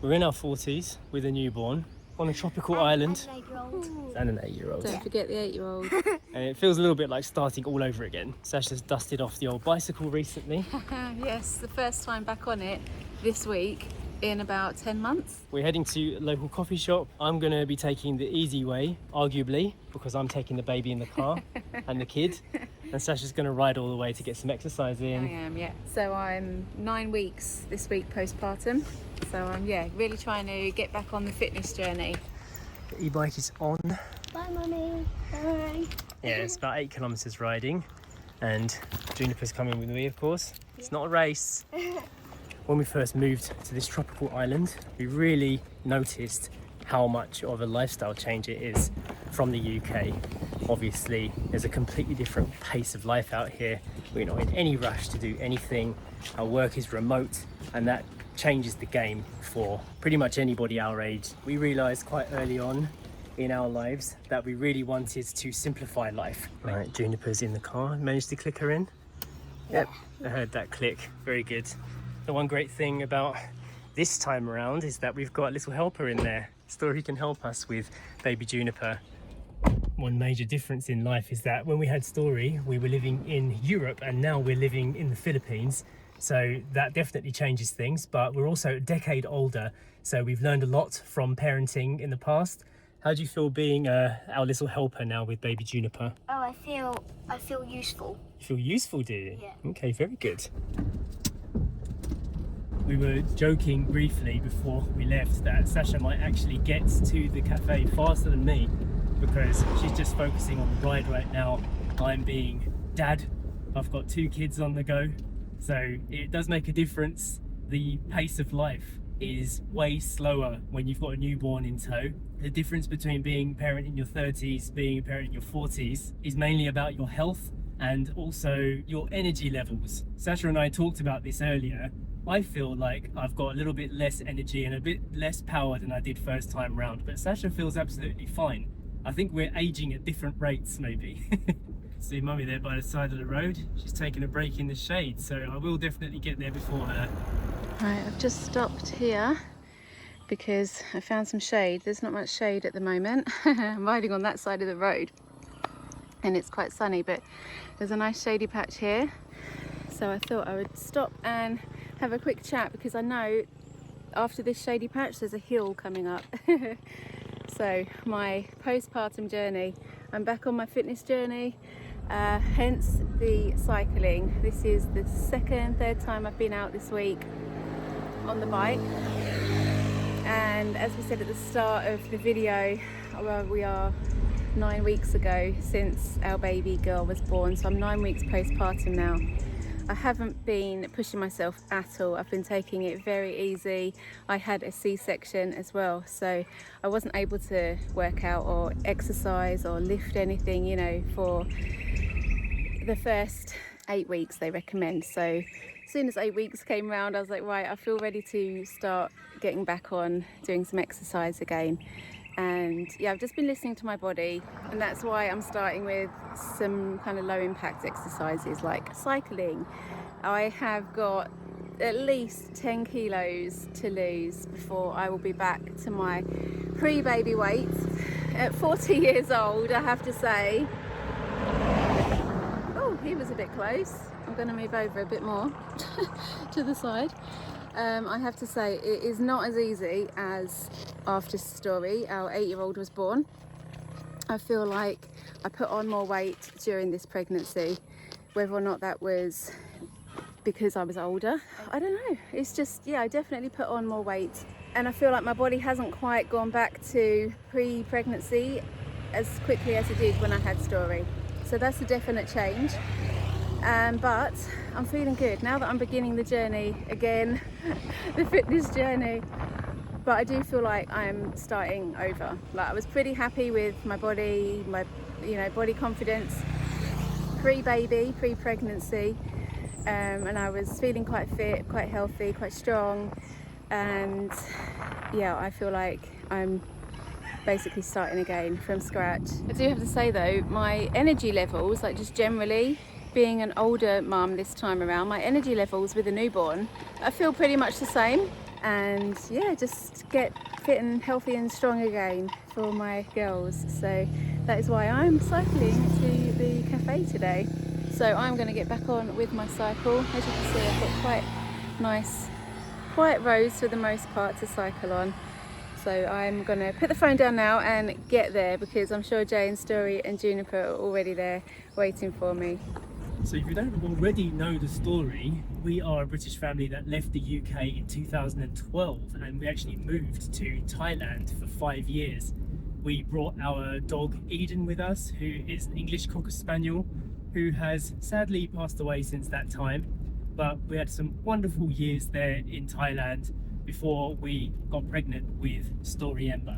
We're in our 40s with a newborn on a tropical island. And an 8-year-old. Don't forget the 8-year-old. And it feels a little bit like starting all over again. Sacha's dusted off the old bicycle recently. Yes, the first time back on it this week in about 10 months. We're heading to a local coffee shop. I'm going to be taking the easy way, arguably, because I'm taking the baby in the car and the kid. And Sacha's going to ride all the way to get some exercise in. I am, yeah. So I'm 9 weeks this week postpartum. So I'm, really trying to get back on the fitness journey. The e-bike is on. Bye, Mummy. Bye. Yeah, it's about 8 kilometers riding. And Juniper's coming with me, of course. It's not a race. When we first moved to this tropical island, we really noticed how much of a lifestyle change it is from the UK. Obviously, there's a completely different pace of life out here. We're not in any rush to do anything. Our work is remote, and that changes the game for pretty much anybody our age. We realized quite early on in our lives that we really wanted to simplify life. Right, Juniper's in the car. Managed to click her in? Yep, I heard that click. Very good. The one great thing about this time around is that we've got a little helper in there. Story can help us with baby Juniper. One major difference in life is that when we had Story, we were living in Europe, and now we're living in the Philippines. So that definitely changes things, but we're also a decade older. So we've learned a lot from parenting in the past. How do you feel being our little helper now with baby Juniper? Oh, I feel useful. You feel useful, do you? Yeah. Okay, very good. We were joking briefly before we left that Sacha might actually get to the cafe faster than me because she's just focusing on the ride right now. I'm being dad. I've got 2 kids on the go. So it does make a difference. The pace of life is way slower when you've got a newborn in tow. The difference between being a parent in your 30s, being a parent in your 40s is mainly about your health and also your energy levels. Sacha and I talked about this earlier. I feel like I've got a little bit less energy and a bit less power than I did first time round, but Sacha feels absolutely fine. I think we're aging at different rates, maybe. See Mummy there by the side of the road. She's taking a break in the shade, so I will definitely get there before her. Right, I've just stopped here because I found some shade. There's not much shade at the moment. I'm riding on that side of the road and it's quite sunny, but there's a nice shady patch here. So I thought I would stop and have a quick chat because I know after this shady patch there's a hill coming up. So my postpartum journey, I'm back on my fitness journey, hence the cycling. This is the third time I've been out this week on the bike, and as we said at the start of the video, we are 9 weeks ago since our baby girl was born, so I'm 9 weeks postpartum now. I haven't been pushing myself at all. I've been taking it very easy. I had a C-section as well, so I wasn't able to work out or exercise or lift anything, you know, for the first 8 weeks they recommend. So as soon as 8 weeks came around, I was like, right, I feel ready to start getting back on doing some exercise again. And yeah, I've just been listening to my body, and that's why I'm starting with some kind of low impact exercises like cycling. I have got at least 10 kilos to lose before I will be back to my pre-baby weight at 40 years old, I have to say. Oh, he was a bit close. I'm going to move over a bit more to the side. I have to say it is not as easy as after Story, our 8-year-old, was born. I feel like I put on more weight during this pregnancy. Whether or not that was because I was older, I don't know. It's just, yeah, I definitely put on more weight, and I feel like my body hasn't quite gone back to pre-pregnancy as quickly as it did when I had Story. So that's a definite change. But I'm feeling good now that I'm beginning the journey again, the fitness journey. But I do feel like I'm starting over. Like, I was pretty happy with my body, my body confidence pre-baby, pre-pregnancy, and I was feeling quite fit, quite healthy, quite strong, and yeah, I feel like I'm basically starting again from scratch. I do have to say though, my energy levels, like just generally being an older mum this time around, my energy levels with a newborn, I feel pretty much the same. and yeah, just get fit and healthy and strong again for my girls. So that is why I'm cycling to the cafe today. So I'm going to get back on with my cycle. As you can see, I've got quite nice quiet roads for the most part to cycle on. So I'm going to put the phone down now and get there, because I'm sure Jay and Story and Juniper are already there waiting for me. So if you don't already know the story, we are a British family that left the UK in 2012, and we actually moved to Thailand for 5 years. We brought our dog Eden with us, who is an English Cocker Spaniel, who has sadly passed away since that time. But we had some wonderful years there in Thailand before we got pregnant with Story Ember.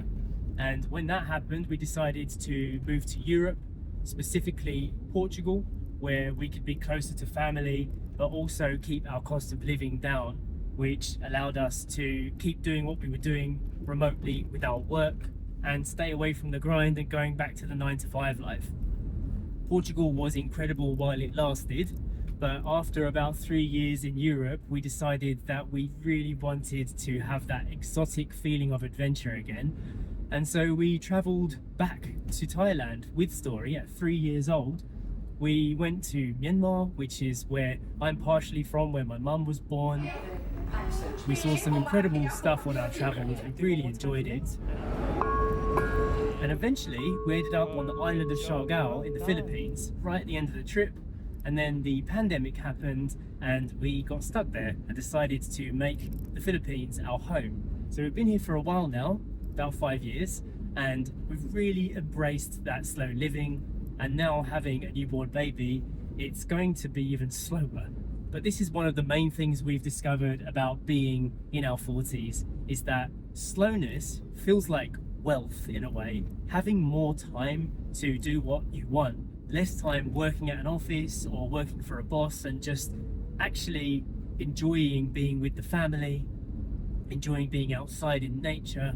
And when that happened, we decided to move to Europe, specifically Portugal, where we could be closer to family, but also keep our cost of living down, which allowed us to keep doing what we were doing remotely with our work and stay away from the grind and going back to the 9-to-5 life. Portugal was incredible while it lasted, but after about 3 years in Europe, we decided that we really wanted to have that exotic feeling of adventure again. And so we travelled back to Thailand with Story at 3 years old. We went to Myanmar, which is where I'm partially from, where my mum was born. We saw some incredible stuff on our travels. We really enjoyed it. And eventually we ended up on the island of Siargao in the Philippines, right at the end of the trip. And then the pandemic happened and we got stuck there and decided to make the Philippines our home. So we've been here for a while now, about 5 years, and we've really embraced that slow living. And now having a newborn baby, it's going to be even slower. But this is one of the main things we've discovered about being in our 40s, is that slowness feels like wealth in a way. Having more time to do what you want, less time working at an office or working for a boss, and just actually enjoying being with the family, enjoying being outside in nature.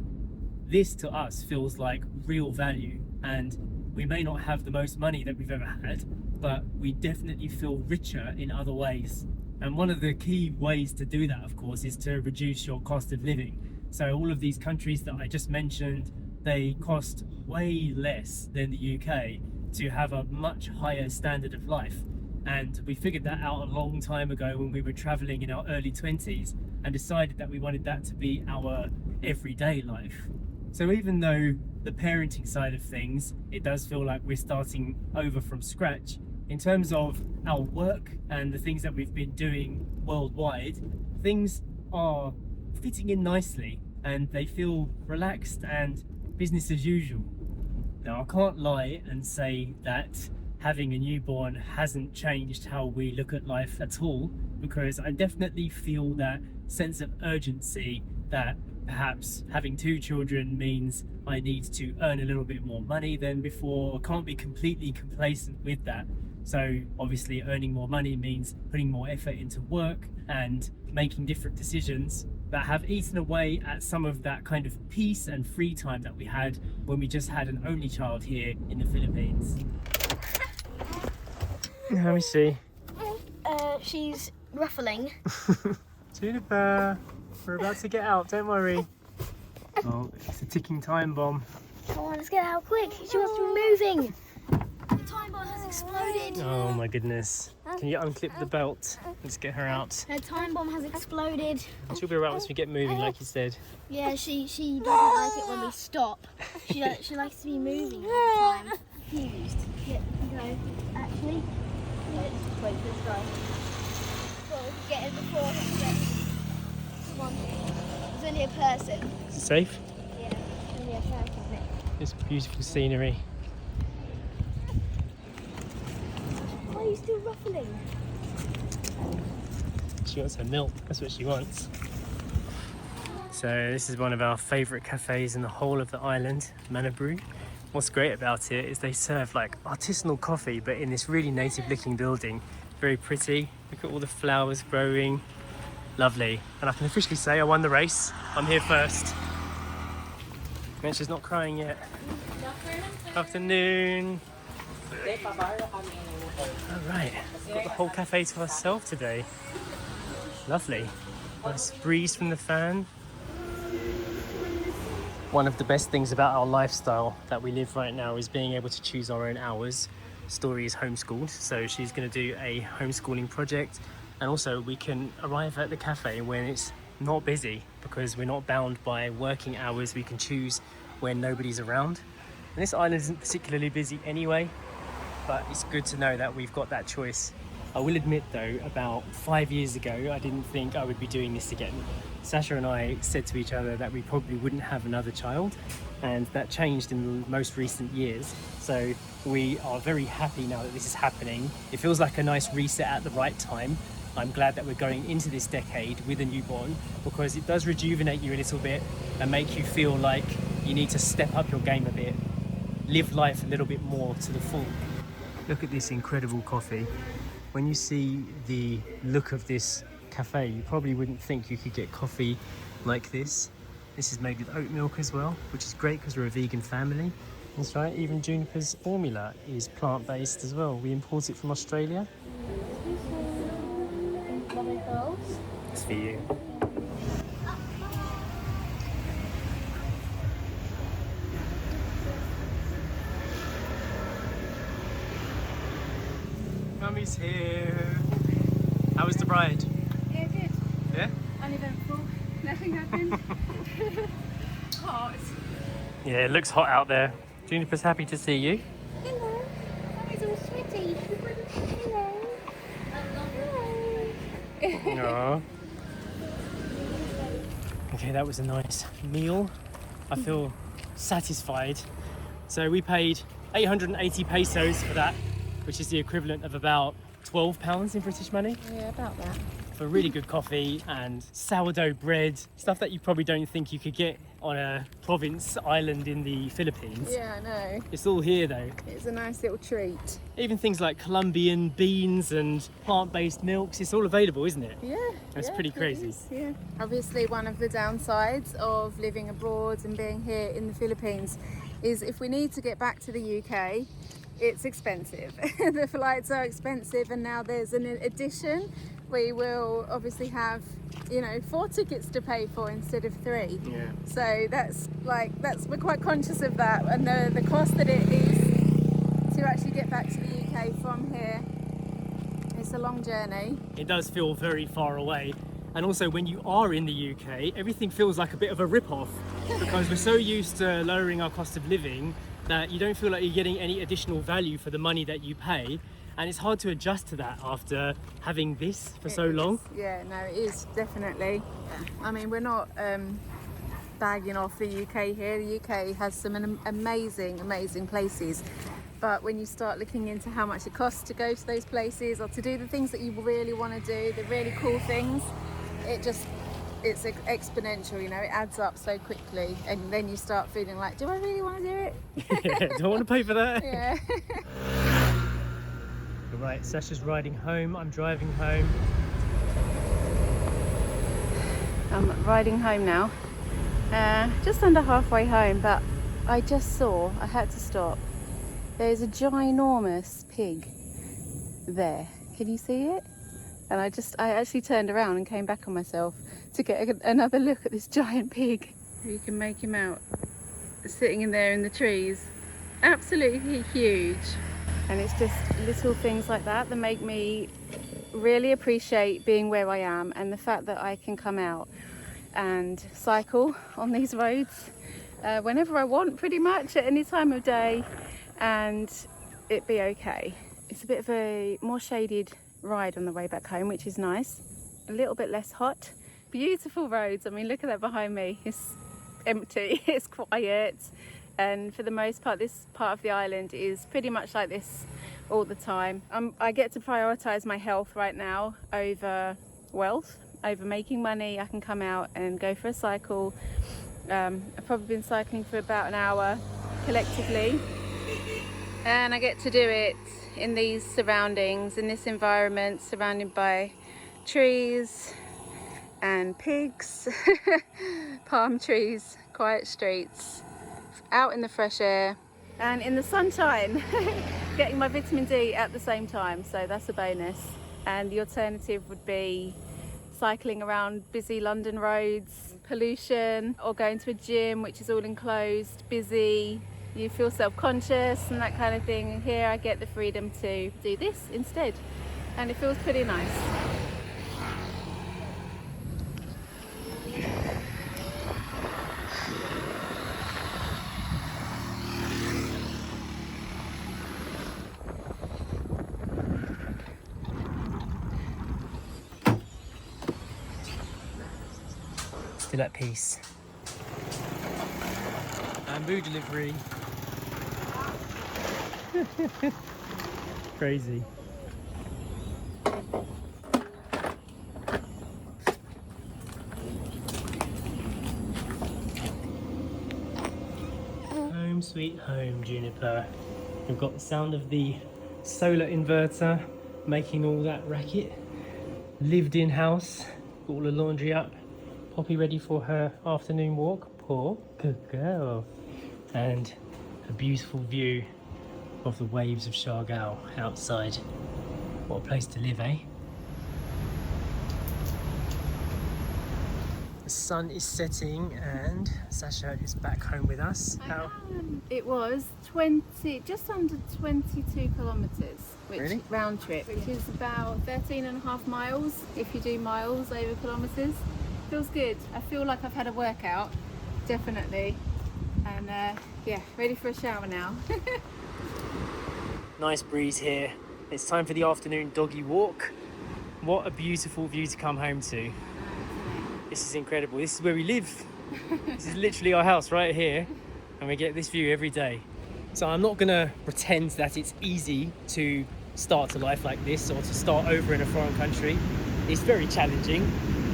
This to us feels like real value, and we may not have the most money that we've ever had, but we definitely feel richer in other ways. And one of the key ways to do that, of course, is to reduce your cost of living. So all of these countries that I just mentioned, they cost way less than the UK to have a much higher standard of life. And we figured that out a long time ago when we were traveling in our early 20s and decided that we wanted that to be our everyday life. So even though the parenting side of things, it does feel like we're starting over from scratch, in terms of our work and the things that we've been doing worldwide, things are fitting in nicely and they feel relaxed and business as usual. Now, I can't lie and say that having a newborn hasn't changed how we look at life at all, because I definitely feel that sense of urgency that perhaps having 2 children means I need to earn a little bit more money than before. I can't be completely complacent with that. So obviously earning more money means putting more effort into work and making different decisions that have eaten away at some of that kind of peace and free time that we had when we just had an only child here in the Philippines. Let me see. She's ruffling. Juniper, we're about to get out, don't worry. Oh, it's a ticking time bomb. Come on, let's get out quick. She wants to be moving. The time bomb has exploded. Oh my goodness. Can you unclip the belt? Let's get her out. Her time bomb has exploded. She'll be right once we get moving, like you said. Yeah, she doesn't like it when we stop. She likes to be moving all the time. Confused. Yeah, go. Actually, let's wait for this guy. Well, we can get in before he gets. Come on. There's only a person. Is it safe? Yeah, only a person. It's beautiful scenery. Why are you still ruffling? She wants her milk, that's what she wants. So this is one of our favourite cafes in the whole of the island, Manabru. What's great about it is they serve like artisanal coffee, but in this really native looking building. Very pretty. Look at all the flowers growing. Lovely. And I can officially say I won the race. I'm here first. And she's not crying yet. Afternoon. Alright, we've got the whole cafe to ourselves today. Lovely. Nice breeze from the fan. One of the best things about our lifestyle that we live right now is being able to choose our own hours. Story is homeschooled, so she's going to do a homeschooling project, and also we can arrive at the cafe when it's not busy because we're not bound by working hours. We can choose when nobody's around, and this island isn't particularly busy anyway, but it's good to know that we've got that choice. I will admit though, about 5 years ago I didn't think I would be doing this again. Sasha and I said to each other that we probably wouldn't have another child, and that changed in the most recent years. So we are very happy now that this is happening. It feels like a nice reset at the right time. I'm glad that we're going into this decade with a newborn, because it does rejuvenate you a little bit and make you feel like you need to step up your game a bit, live life a little bit more to the full. Look at this incredible coffee. When you see the look of this cafe, you probably wouldn't think you could get coffee like this. This is made with oat milk as well, which is great because we're a vegan family. That's right, even Juniper's formula is plant-based as well. We import it from Australia. It's for you. Mummy's here. How was the bride? Yeah, good. Yeah? Uneventful. Nothing happened. Hot. Yeah, it looks hot out there. Juniper's happy to see you. Hello. Mommy's all sweaty. Hello. Aww. Okay, that was a nice meal. I feel satisfied. So we paid 880 pesos for that, which is the equivalent of about £12 in British money, Yeah, about that. for really good coffee and sourdough bread, stuff that you probably don't think you could get on a province island in the Philippines. Yeah, I know. It's all here though. It's a nice little treat. Even things like Colombian beans and plant-based milks, it's all available, isn't it? Yeah. That's yeah, pretty it crazy. is, yeah. Obviously, one of the downsides of living abroad and being here in the Philippines is if we need to get back to the UK, it's expensive. The flights are expensive, and now there's an addition. We will obviously have, 4 tickets to pay for instead of 3. Yeah. So we're quite conscious of that, and the cost that it is to actually get back to the UK from here. It's a long journey. It does feel very far away. And also when you are in the UK, everything feels like a bit of a rip-off because we're so used to lowering our cost of living that you don't feel like you're getting any additional value for the money that you pay. And it's hard to adjust to that after having this for so long. Yeah, no, it is definitely. I mean, we're not bagging off the UK here. The UK has some amazing places. But when you start looking into how much it costs to go to those places or to do the things that you really want to do, the really cool things, it's exponential, it adds up so quickly. And then you start feeling like, do I really want to do it? Yeah, do I want to pay for that? Yeah. Right, Sasha's riding home, I'm driving home. I'm riding home now. Just under halfway home, but I just saw, I had to stop. There's a ginormous pig there. Can you see it? And I actually turned around and came back on myself to get another look at this giant pig. You can make him out sitting in there in the trees. Absolutely huge. And it's just little things like that make me really appreciate being where I am, and the fact that I can come out and cycle on these roads whenever I want, pretty much at any time of day, and it be okay. It's a bit of a more shaded ride on the way back home, which is nice. A little bit less hot. Beautiful roads. I mean, look at that behind me. It's empty, it's quiet. And for the most part, this part of the island is pretty much like this all the time. I get to prioritise my health right now over wealth, over making money. I can come out and go for a cycle. I've probably been cycling for about an hour collectively. And I get to do it in these surroundings, in this environment, surrounded by trees and pigs, palm trees, quiet streets, out in the fresh air and in the sunshine, getting my vitamin D at the same time, so that's a bonus. And the alternative would be cycling around busy London roads, pollution, or going to a gym which is all enclosed, busy. You feel self-conscious and that kind of thing. And here I get the freedom to do this instead, and it feels pretty nice. Still at peace. Bamboo delivery. Crazy. Home sweet home, Juniper. We've got the sound of the solar inverter making all that racket. Lived in house, got all the laundry up. Poppy ready for her afternoon walk. Poor good girl. And a beautiful view of the waves of Siargao outside. What a place to live, eh? The sun is setting and Sacha is back home with us. How? It was just under 22 kilometres, which Really? round trip, which is about 13.5 miles if you do miles over kilometres. Feels good. I feel like I've had a workout, definitely. And yeah, ready for a shower now. Nice breeze here. It's time for the afternoon doggy walk. What a beautiful view to come home to. This is incredible. This is where we live. This is literally our house right here, and we get this view every day. So I'm not gonna pretend that it's easy to start a life like this or to start over in a foreign country. It's very challenging.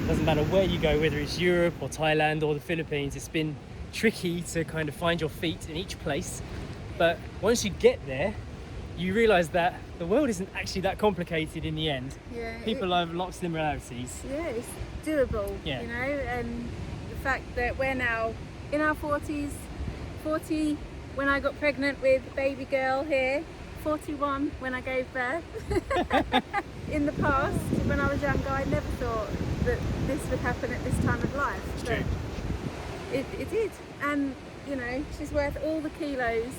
Doesn't matter where you go, whether it's Europe or Thailand or the Philippines, it's been tricky to kind of find your feet in each place. But once you get there, you realise that the world isn't actually that complicated in the end. Yeah, People have lots of similarities. yeah, it's doable, Yeah. you know, and the fact that we're now in our 40s, 40 when I got pregnant with baby girl here, 41 when I gave birth. In the past, when I was younger, I never thought that this would happen at this time of life. It's But true. it did, and you know, she's worth all the kilos.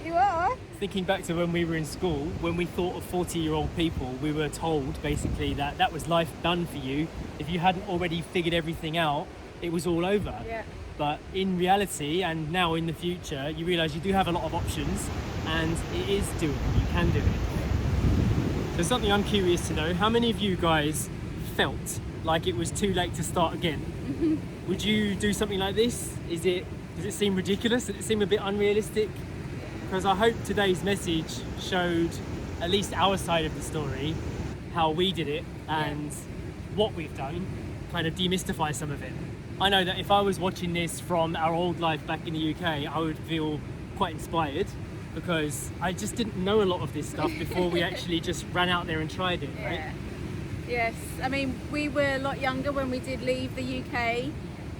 You are. Thinking back to when we were in school, when we thought of 40-year-old people, we were told basically that that was life done for you. If you hadn't already figured everything out, it was all over. Yeah. But in reality, and now in the future, you realise you do have a lot of options, and it is doable. You can do it. There's something I'm curious to know. How many of you guys felt like it was too late to start again? Would you do something like this? Does it seem ridiculous? Does it seem a bit unrealistic? Because I hope today's message showed at least our side of the story, how we did it and what we've done, kind of demystify some of it. I know that if I was watching this from our old life back in the UK, I would feel quite inspired because I just didn't know a lot of this stuff before we actually just ran out there and tried it, right? Yeah. Yes, I mean, we were a lot younger when we did leave the UK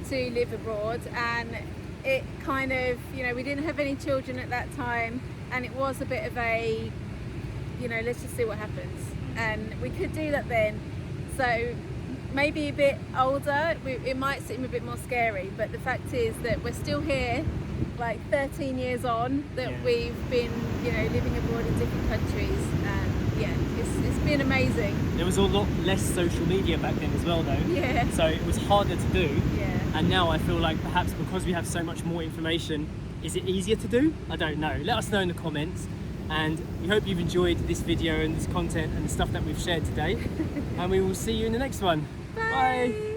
to live abroad, and it kind of, you know, we didn't have any children at that time, and it was a bit of a, you know, let's just see what happens. And we could do that then. So maybe a bit older, it might seem a bit more scary, but the fact is that we're still here, like 13 years on, that we've been, you know, living abroad in different countries, and yeah, it's been amazing. There was a lot less social media back then as well, though. Yeah. So it was harder to do. Yeah. And now I feel like perhaps because we have so much more information, is it easier to do? I don't know. Let us know in the comments. And we hope you've enjoyed this video and this content and the stuff that we've shared today. And we will see you in the next one. Bye.